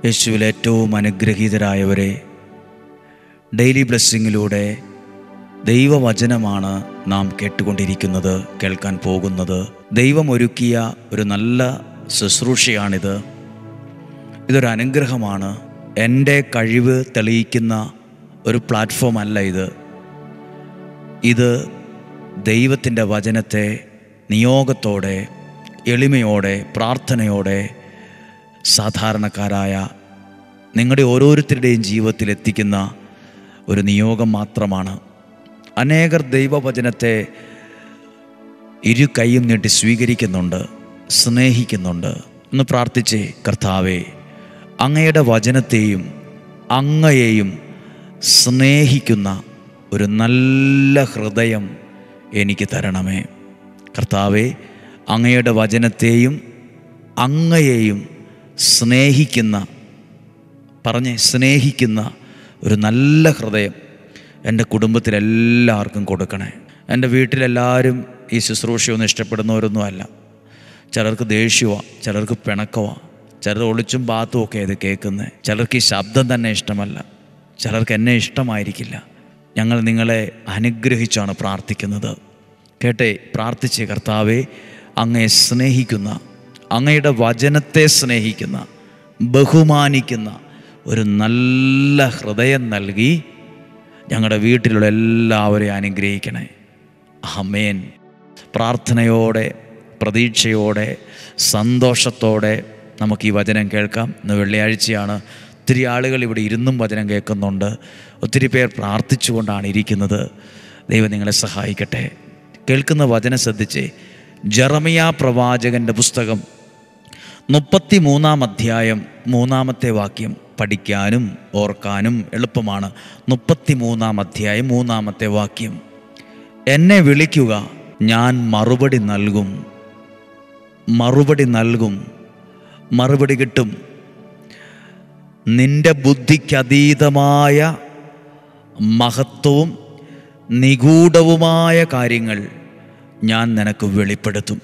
യേശുവിൽ ഏറ്റവും അനുഗ്രഹീതരായവരെ, ഡെയിലി ബ്ലെസ്സിങ്ങിലൂടെ ദൈവവചനമാണ് നാം കേട്ടുകൊണ്ടിരിക്കുന്നത്, കേൾക്കാൻ പോകുന്നത്. ദൈവം ഒരുക്കിയ ഒരു നല്ല ശുശ്രൂഷയാണിത്. ഇതൊരു അനുഗ്രഹമാണ്. എൻ്റെ കഴിവ് തെളിയിക്കുന്ന ഒരു പ്ലാറ്റ്ഫോം അല്ല ഇത് ദൈവത്തിൻ്റെ വചനത്തെ നിയോഗത്തോടെ, എളിമയോടെ, പ്രാർത്ഥനയോടെ സാധാരണക്കാരായ നിങ്ങളുടെ ഓരോരുത്തരുടെയും ജീവിതത്തിൽ എത്തിക്കുന്ന ഒരു നിയോഗം മാത്രമാണ്. അനേകർ ദൈവവചനത്തെ ഇരു കൈയും നീട്ടി സ്വീകരിക്കുന്നുണ്ട്, സ്നേഹിക്കുന്നുണ്ട്. ഒന്ന് പ്രാർത്ഥിച്ചേ, കർത്താവേ, അങ്ങയുടെ വചനത്തെയും അങ്ങയെയും സ്നേഹിക്കുന്ന ഒരു നല്ല ഹൃദയം എനിക്ക് തരണമേ. കർത്താവേ, അങ്ങയുടെ വചനത്തെയും അങ്ങയെയും സ്നേഹിക്കുന്ന ഒരു നല്ല ഹൃദയം എൻ്റെ കുടുംബത്തിലെല്ലാവർക്കും കൊടുക്കണേ. എൻ്റെ വീട്ടിലെല്ലാവരും ഈ ശുശ്രൂഷയൊന്നും ഇഷ്ടപ്പെടുന്നവരൊന്നുമല്ല. ചിലർക്ക് ദേഷ്യമാണ്, ചിലർക്ക് പിണക്കമാണ്, ചിലർ ഒളിച്ചും പാത്തും ഒക്കെ ഇത് കേൾക്കുന്നത്. ചിലർക്ക് ഈ ശബ്ദം തന്നെ ഇഷ്ടമല്ല, ചിലർക്ക് എന്നെ ഇഷ്ടമായിരിക്കില്ല. ഞങ്ങൾ നിങ്ങളെ അനുഗ്രഹിച്ചാണ് പ്രാർത്ഥിക്കുന്നത്. കേട്ടെ, പ്രാർത്ഥിച്ചേ. കർത്താവേ, അങ്ങയെ സ്നേഹിക്കുന്ന, അങ്ങയുടെ വചനത്തെ സ്നേഹിക്കുന്ന, ബഹുമാനിക്കുന്ന ഒരു നല്ല ഹൃദയം നൽകി ഞങ്ങളുടെ വീട്ടിലുള്ള എല്ലാവരെയും അനുഗ്രഹിക്കണേ. ആമേൻ. പ്രാർത്ഥനയോടെ, പ്രതീക്ഷയോടെ, സന്തോഷത്തോടെ നമുക്ക് ഈ വചനം കേൾക്കാം. ഇന്ന് വെള്ളിയാഴ്ചയാണ്. ഒത്തിരി ആളുകൾ ഇവിടെ ഇരുന്നും വചനം കേൾക്കുന്നുണ്ട്. ഒത്തിരി പേർ പ്രാർത്ഥിച്ചുകൊണ്ടാണ് ഇരിക്കുന്നത്. ദൈവം നിങ്ങളെ സഹായിക്കട്ടെ. കേൾക്കുന്ന വചനം ശ്രദ്ധിച്ചേ. ജെറമിയ പ്രവാചകൻ്റെ പുസ്തകം 33-ാം അധ്യായം 3-ാമത്തെ വാക്യം പഠിക്കാനും ഓർക്കാനും എളുപ്പമാണ്. 33-ാം അധ്യായം 3-ാമത്തെ വാക്യം. എന്നെ വിളിക്കുക, ഞാൻ മറുപടി നൽകും. മറുപടി കിട്ടും. നിന്റെ ബുദ്ധിക്കതീതമായ മഹത്വവും നിഗൂഢവുമായ കാര്യങ്ങൾ ഞാൻ നിനക്ക് വെളിപ്പെടുത്തും.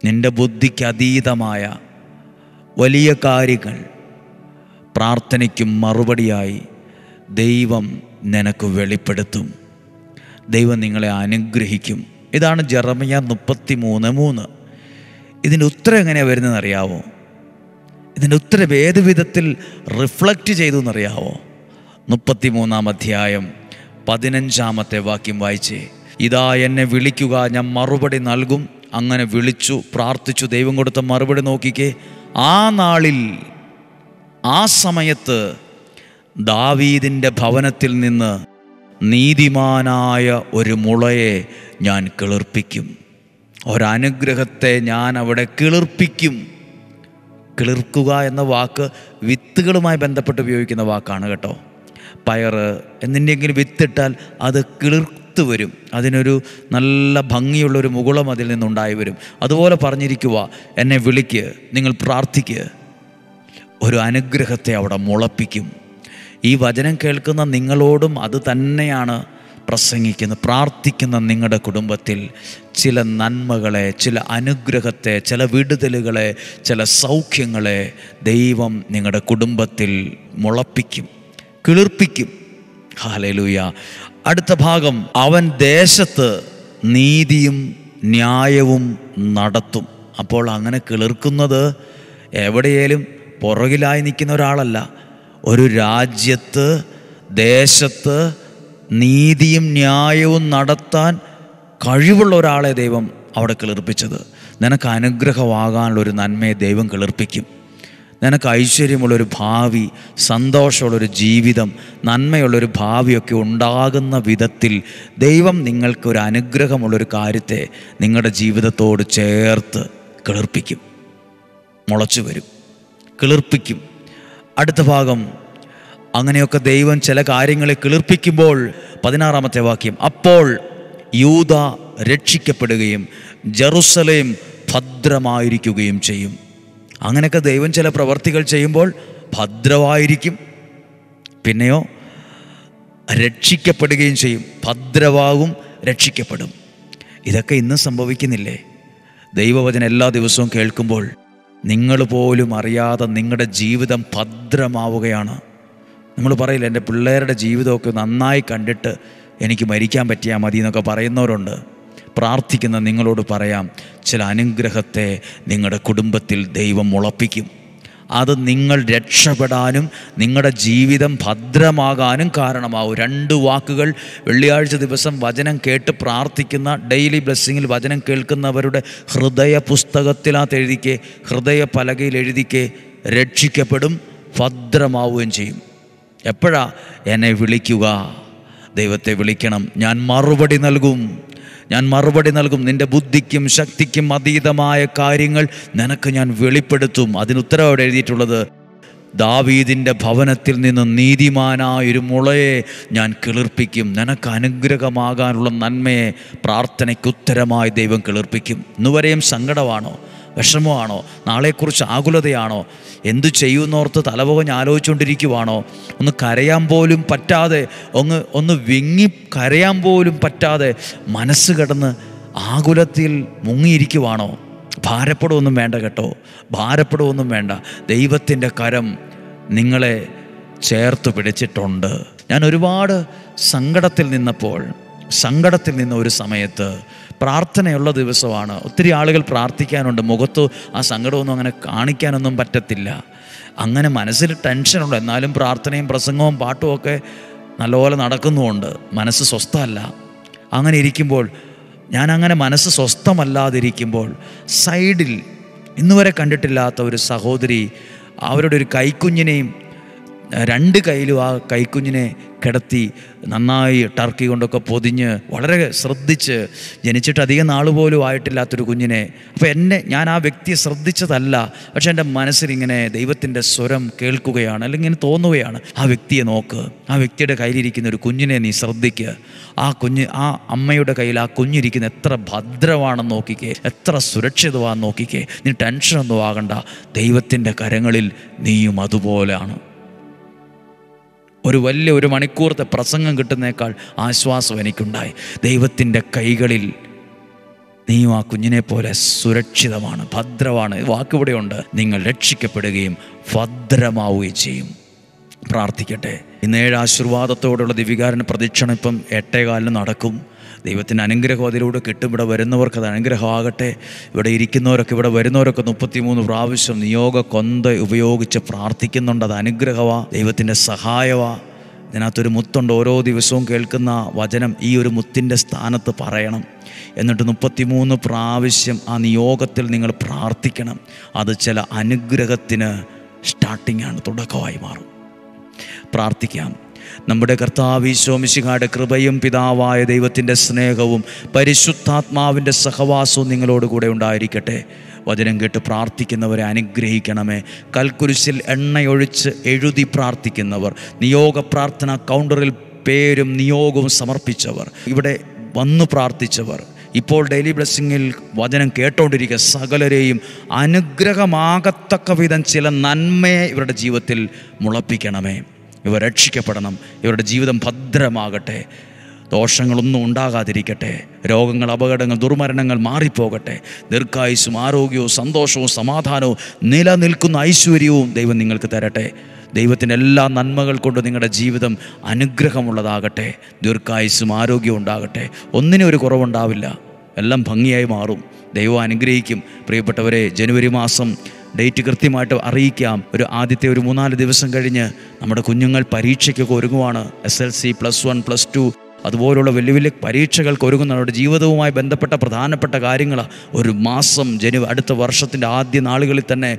നിന്റെ ബുദ്ധിക്കതീതമായ വലിയ കാര്യങ്ങൾ പ്രാർത്ഥനയ്ക്കും മറുപടിയായി ദൈവം നിനക്ക് വെളിപ്പെടുത്തും. ദൈവം നിങ്ങളെ അനുഗ്രഹിക്കും. ഇതാണ് ജെറമിയ 33:3. ഇതിൻ്റെ ഉത്തരം എങ്ങനെയാണ് വരുന്നതെന്ന് അറിയാവോ? ഇതിൻ്റെ ഉത്തരം ഏത് വിധത്തിൽ റിഫ്ലക്റ്റ് ചെയ്തു എന്നറിയാവോ? 33-ാം അധ്യായം 15-ാമത്തെ വാക്യം വായിച്ചേ. ഇതാ എന്നെ വിളിക്കുക, ഞാൻ മറുപടി നൽകും. അങ്ങനെ വിളിച്ചു, പ്രാർത്ഥിച്ചു. ദൈവം കൊടുത്ത മറുപടി നോക്കിക്കേ. ആ നാളിൽ, ആ സമയത്ത് ദാവീദിൻ്റെ ഭവനത്തിൽ നിന്ന് നീതിമാനായ ഒരു മുളയെ ഞാൻ കിളിർപ്പിക്കും. ഒരനുഗ്രഹത്തെ ഞാൻ അവിടെ കിളിർപ്പിക്കും. കിളിർക്കുക എന്ന വാക്ക് വിത്തുകളുമായി ബന്ധപ്പെട്ട് ഉപയോഗിക്കുന്ന വാക്കാണ് കേട്ടോ. പയർ എന്തിൻ്റെങ്കിലും വിത്തിട്ടാൽ അത് കിളിർത്ത് വരും. അതിനൊരു നല്ല ഭംഗിയുള്ളൊരു മുകുളം അതിൽ നിന്നുണ്ടായി വരും. അതുപോലെ പറഞ്ഞിരിക്കുക, എന്നെ വിളിക്ക്, നിങ്ങൾ പ്രാർത്ഥിക്ക്, ഒരു അനുഗ്രഹത്തെ അവിടെ മുളപ്പിക്കും. ഈ വചനം കേൾക്കുന്ന നിങ്ങളോടും അത് തന്നെയാണ് പ്രസംഗിക്കുന്നത്. പ്രാർത്ഥിക്കുന്ന നിങ്ങളുടെ കുടുംബത്തിൽ ചില നന്മകളെ, ചില അനുഗ്രഹത്തെ, ചില വിടുതലുകളെ, ചില സൗഖ്യങ്ങളെ ദൈവം നിങ്ങളുടെ കുടുംബത്തിൽ മുളപ്പിക്കും, കിളിർപ്പിക്കും. ഹല്ലേലൂയ. അടുത്ത ഭാഗം, അവൻ ദേശത്ത് നീതിയും ന്യായവും നടത്തും. അപ്പോൾ അങ്ങനെ കിളിർക്കുന്നത് എവിടെയേലും പുറകിലായി നിൽക്കുന്ന ഒരാളല്ല. ഒരു രാജ്യത്ത്, ദേശത്ത് നീതിയും ന്യായവും നടത്താൻ കഴിവുള്ള ഒരാളെ ദൈവം അവിടെ കിളിർപ്പിച്ചത്. നിനക്ക് അനുഗ്രഹമാകാനുള്ളൊരു നന്മയെ ദൈവം കിളിർപ്പിക്കും. നിനക്ക് ഐശ്വര്യമുള്ളൊരു ഭാവി, സന്തോഷമുള്ളൊരു ജീവിതം, നന്മയുള്ളൊരു ഭാവിയൊക്കെ ഉണ്ടാകുന്ന വിധത്തിൽ ദൈവം നിങ്ങൾക്കൊരു അനുഗ്രഹമുള്ളൊരു കാര്യത്തെ നിങ്ങളുടെ ജീവിതത്തോട് ചേർത്ത് കിളിർപ്പിക്കും. മുളച്ചു വരും, കിളിർപ്പിക്കും. അടുത്ത ഭാഗം, അങ്ങനെയൊക്കെ ദൈവം ചില കാര്യങ്ങളെ കിളിർപ്പിക്കുമ്പോൾ 16-ാമത്തെ വാക്യം, അപ്പോൾ യൂദ രക്ഷിക്കപ്പെടുകയും ജെറുസലേം ഭദ്രമായിരിക്കുകയും ചെയ്യും. അങ്ങനെയൊക്കെ ദൈവം ചില പ്രവർത്തികൾ ചെയ്യുമ്പോൾ ഭദ്രമായിരിക്കും. പിന്നെയോ രക്ഷിക്കപ്പെടുകയും ചെയ്യും. ഭദ്രമാകും, രക്ഷിക്കപ്പെടും. ഇതൊക്കെ ഇന്നും സംഭവിക്കുന്നില്ലേ? ദൈവവചനം എല്ലാ ദിവസവും കേൾക്കുമ്പോൾ നിങ്ങൾ പോലും അറിയാതെ നിങ്ങളുടെ ജീവിതം ഭദ്രമാവുകയാണ്. നമ്മൾ പറയില്ല, എൻ്റെ പിള്ളേരുടെ ജീവിതമൊക്കെ നന്നായി കണ്ടിട്ട് എനിക്ക് മരിക്കാൻ പറ്റിയാൽ മതി എന്നൊക്കെ പറയുന്നവരുണ്ട്. പ്രാർത്ഥിക്കുന്ന നിങ്ങളോട് പറയാം, ചില അനുഗ്രഹത്തെ നിങ്ങളുടെ കുടുംബത്തിൽ ദൈവം മുളപ്പിക്കും. അത് നിങ്ങൾ രക്ഷപ്പെടാനും നിങ്ങളുടെ ജീവിതം ഭദ്രമാകാനും കാരണമാവും. 2 വാക്കുകൾ വെള്ളിയാഴ്ച ദിവസം വചനം കേട്ട് പ്രാർത്ഥിക്കുന്ന, ഡെയിലി ബ്ലെസ്സിങ്ങിൽ വചനം കേൾക്കുന്നവരുടെ ഹൃദയ പുസ്തകത്തിനകത്ത് എഴുതിക്കേ, ഹൃദയ പലകയിൽ എഴുതിക്കേ, രക്ഷിക്കപ്പെടും, ഭദ്രമാവുകയും ചെയ്യും. എപ്പോഴാ? എന്നെ വിളിക്കുക, ദൈവത്തെ വിളിക്കണം, ഞാൻ മറുപടി നൽകും, ഞാൻ മറുപടി നൽകും. നിൻ്റെ ബുദ്ധിക്കും ശക്തിക്കും അതീതമായ കാര്യങ്ങൾ നിനക്ക് ഞാൻ വെളിപ്പെടുത്തും. അതിനുത്തരവോടെ എഴുതിയിട്ടുള്ളത്, ദാവീദിൻ്റെ ഭവനത്തിൽ നിന്ന് നീതിമാനായൊരു മുളയെ ഞാൻ കിളിർപ്പിക്കും. നിനക്ക് അനുഗ്രഹമാകാനുള്ള നന്മയെ പ്രാർത്ഥനയ്ക്കുത്തരമായി ദൈവം കിളിർപ്പിക്കും. ഇന്നുവരെയും സങ്കടമാണോ, വിഷമമാണോ, നാളെക്കുറിച്ച് ആകുലതയാണോ, എന്തു ചെയ്യുമെന്നോർത്ത് തലപുകഞ്ഞ് ആലോചിച്ചുകൊണ്ടിരിക്കുവാണോ, ഒന്ന് കരയാൻ പോലും പറ്റാതെ, ഒന്ന് വിങ്ങി കരയാൻ പോലും പറ്റാതെ മനസ്സ് കിടന്ന് ആകുലത്തിൽ മുങ്ങിയിരിക്കുവാണോ? ഭാരപ്പെടുവൊന്നും വേണ്ട കേട്ടോ, ഭാരപ്പെടുവൊന്നും വേണ്ട. ദൈവത്തിൻ്റെ കരം നിങ്ങളെ ചേർത്ത് പിടിച്ചിട്ടുണ്ട്. ഞാൻ ഒരുപാട് സങ്കടത്തിൽ നിന്ന ഒരു സമയത്ത്, പ്രാർത്ഥനയുള്ള ദിവസമാണ്, ഒത്തിരി ആളുകൾ പ്രാർത്ഥിക്കാനുണ്ട്, മുഖത്ത് ആ സങ്കടമൊന്നും അങ്ങനെ കാണിക്കാനൊന്നും പറ്റത്തില്ല. അങ്ങനെ മനസ്സിൽ ടെൻഷനുണ്ട്, എന്നാലും പ്രാർത്ഥനയും പ്രസംഗവും പാട്ടും ഒക്കെ നല്ലപോലെ നടക്കുന്നുമുണ്ട്. മനസ്സ് സ്വസ്ഥമല്ല. അങ്ങനെ ഇരിക്കുമ്പോൾ, ഞാനങ്ങനെ മനസ്സ് സ്വസ്ഥമല്ലാതിരിക്കുമ്പോൾ സൈഡിൽ ഇന്നുവരെ കണ്ടിട്ടില്ലാത്ത ഒരു സഹോദരി അവരുടെ ഒരു കൈക്കുഞ്ഞിനെയും 2 കൈയിലും ആ കൈക്കുഞ്ഞിനെ കിടത്തി നന്നായി ടർക്കി കൊണ്ടൊക്കെ പൊതിഞ്ഞ് വളരെ ശ്രദ്ധിച്ച്, ജനിച്ചിട്ട് അധികം നാൾ പോലും ആയിട്ടില്ലാത്തൊരു കുഞ്ഞിനെ. അപ്പോൾ ഞാൻ ആ വ്യക്തിയെ ശ്രദ്ധിച്ചതല്ല, പക്ഷെ എൻ്റെ മനസ്സിലിങ്ങനെ ദൈവത്തിൻ്റെ സ്വരം കേൾക്കുകയാണ്, അല്ലെങ്കിൽ ഇങ്ങനെ തോന്നുകയാണ്, ആ വ്യക്തിയെ നോക്ക്, ആ വ്യക്തിയുടെ കയ്യിലിരിക്കുന്ന ഒരു കുഞ്ഞിനെ നീ ശ്രദ്ധിക്കുക. ആ അമ്മയുടെ കയ്യിൽ ആ കുഞ്ഞിരിക്കുന്ന എത്ര ഭദ്രമാണെന്ന് നോക്കിക്കേ, എത്ര സുരക്ഷിതമാണെന്ന് നോക്കിക്കേ. നീ ടെൻഷനൊന്നും ആകണ്ട, ദൈവത്തിൻ്റെ കരങ്ങളിൽ നീയും അതുപോലെയാണ്. ഒരു മണിക്കൂറത്തെ പ്രസംഗം കിട്ടുന്നേക്കാൾ ആശ്വാസം എനിക്കുണ്ടായി. ദൈവത്തിൻ്റെ കൈകളിൽ നീയും ആ കുഞ്ഞിനെ പോലെ സുരക്ഷിതമാണ്, ഭദ്രമാണ്. വാക്കിവിടെയുണ്ട്, നിങ്ങൾ രക്ഷിക്കപ്പെടുകയും ഭദ്രമാവുകയും ചെയ്യും. പ്രാർത്ഥിക്കട്ടെ. ഇന്ന് 7 ആശീർവാദത്തോടുള്ള ദിവികാരൻ പ്രദക്ഷിണം ഇപ്പം 8:15 നടക്കും. ദൈവത്തിൻ്റെ അനുഗ്രഹം അതിലൂടെ കിട്ടും. ഇവിടെ വരുന്നവർക്ക് അത് അനുഗ്രഹമാകട്ടെ. ഇവിടെ ഇരിക്കുന്നവരൊക്കെ, ഇവിടെ വരുന്നവരൊക്കെ 33 പ്രാവശ്യം നിയോഗ കൊന്ത ഉപയോഗിച്ച് പ്രാർത്ഥിക്കുന്നുണ്ട്. അത് അനുഗ്രഹമാണ്, ദൈവത്തിൻ്റെ സഹായമാണ്. ഇതിനകത്തൊരു മുത്തുണ്ട്. ഓരോ ദിവസവും കേൾക്കുന്ന വചനം ഈ ഒരു മുത്തിൻ്റെ സ്ഥാനത്ത് പറയണം. എന്നിട്ട് 33 പ്രാവശ്യം ആ നിയോഗത്തിൽ നിങ്ങൾ പ്രാർത്ഥിക്കണം. അത് ചില അനുഗ്രഹത്തിന് സ്റ്റാർട്ടിങ്ങാണ്, തുടക്കമായി മാറും. പ്രാർത്ഥിക്കാം. നമ്മുടെ കർത്താവ് ഈശോ മിശിഹായുടെ കൃപയും പിതാവായ ദൈവത്തിൻ്റെ സ്നേഹവും പരിശുദ്ധാത്മാവിൻ്റെ സഹവാസവും നിങ്ങളോട് കൂടെ ഉണ്ടായിരിക്കട്ടെ. വചനം കേട്ട് പ്രാർത്ഥിക്കുന്നവരെ അനുഗ്രഹിക്കണമേ. കൽക്കുരിശിൽ എണ്ണയൊഴിച്ച് എഴുതി പ്രാർത്ഥിക്കുന്നവർ, നിയോഗ പ്രാർത്ഥന കൗണ്ടറിൽ പേരും നിയോഗവും സമർപ്പിച്ചവർ, ഇവിടെ വന്നു പ്രാർത്ഥിച്ചവർ, ഇപ്പോൾ ഡെയിലി ബ്ലെസ്സിങ്ങിൽ വചനം കേട്ടോണ്ടിരിക്കുക സകലരെയും അനുഗ്രഹമാകത്തക്ക വിധം ചില നന്മയെ ഇവരുടെ ജീവിതത്തിൽ മുളപ്പിക്കണമേ. ഇവർ രക്ഷിക്കപ്പെടണം. ഇവരുടെ ജീവിതം ഭദ്രമാകട്ടെ. ദോഷങ്ങളൊന്നും ഉണ്ടാകാതിരിക്കട്ടെ. രോഗങ്ങൾ, അപകടങ്ങൾ, ദുർമരണങ്ങൾ മാറിപ്പോകട്ടെ. ദീർഘായുസ്സും ആരോഗ്യവും സന്തോഷവും സമാധാനവും നിലനിൽക്കുന്ന ഐശ്വര്യവും ദൈവം നിങ്ങൾക്ക് തരട്ടെ. ദൈവത്തിൻ്റെ എല്ലാ നന്മകൾ കൊണ്ട് നിങ്ങളുടെ ജീവിതം അനുഗ്രഹമുള്ളതാകട്ടെ. ദീർഘായുസ്സും ആരോഗ്യവും ഉണ്ടാകട്ടെ. ഒന്നിനും ഒരു കുറവുണ്ടാവില്ല. എല്ലാം ഭംഗിയായി മാറും. ദൈവം അനുഗ്രഹിക്കും. പ്രിയപ്പെട്ടവരെ, ജനുവരി മാസം ഡേറ്റ് കൃത്യമായിട്ട് അറിയിക്കാം. ആദ്യത്തെ 3-4 ദിവസം കഴിഞ്ഞ് നമ്മുടെ കുഞ്ഞുങ്ങൾ പരീക്ഷയ്ക്കൊക്കെ ഒരുങ്ങുവാണ്. SLC, +1, +2 അതുപോലുള്ള വലിയ വലിയ പരീക്ഷകൾക്ക് ഒരുങ്ങുന്ന അവരുടെ ജീവിതവുമായി ബന്ധപ്പെട്ട പ്രധാനപ്പെട്ട കാര്യങ്ങളാണ്. ഒരു മാസം അടുത്ത വർഷത്തിൻ്റെ ആദ്യ നാളുകളിൽ തന്നെ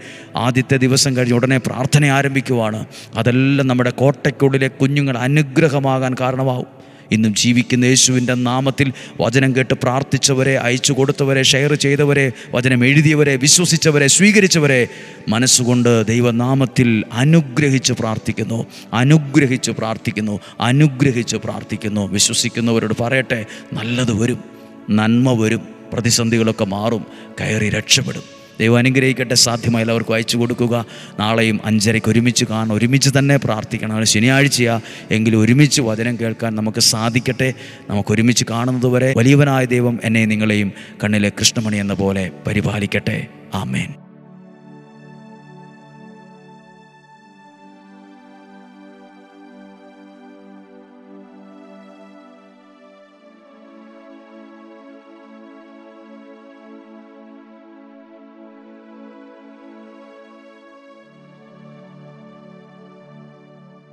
ആദ്യത്തെ ദിവസം കഴിഞ്ഞ് ഉടനെ പ്രാർത്ഥന ആരംഭിക്കുവാണ്. അതെല്ലാം നമ്മുടെ കോട്ടയ്ക്കുള്ളിലെ കുഞ്ഞുങ്ങൾ അനുഗ്രഹമാകാൻ കാരണമാവും. ഇന്നും ജീവിക്കുന്ന യേശുവിൻ്റെ നാമത്തിൽ വചനം കേട്ട് പ്രാർത്ഥിച്ചവരെ, അയച്ചു കൊടുത്തവരെ, ഷെയർ ചെയ്തവരെ, വചനം എഴുതിയവരെ, വിശ്വസിച്ചവരെ, സ്വീകരിച്ചവരെ മനസ്സുകൊണ്ട് ദൈവനാമത്തിൽ അനുഗ്രഹിച്ച് പ്രാർത്ഥിക്കുന്നു. വിശ്വസിക്കുന്നവരോട് പറയട്ടെ, നല്ലത് വരും, നന്മ വരും, പ്രതിസന്ധികളൊക്കെ മാറും, കയറി രക്ഷപ്പെടും. ദൈവം അനുഗ്രഹിക്കട്ടെ. സാധ്യമായ എല്ലാവർക്കും അയച്ചു കൊടുക്കുക. നാളെയും 5:30 ഒരുമിച്ച് കാണണം, ഒരുമിച്ച് തന്നെ പ്രാർത്ഥിക്കണം. ശനിയാഴ്ചയാണ് എങ്കിലും ഒരുമിച്ച് വചനം കേൾക്കാൻ നമുക്ക് സാധിക്കട്ടെ. നമുക്ക് ഒരുമിച്ച് കാണുന്നതുവരെ വലിയവനായ ദൈവം എന്നെ നിങ്ങളെയും കണ്ണിലെ കൃഷ്ണമണി എന്ന പോലെ പരിപാലിക്കട്ടെ. ആമേൻ.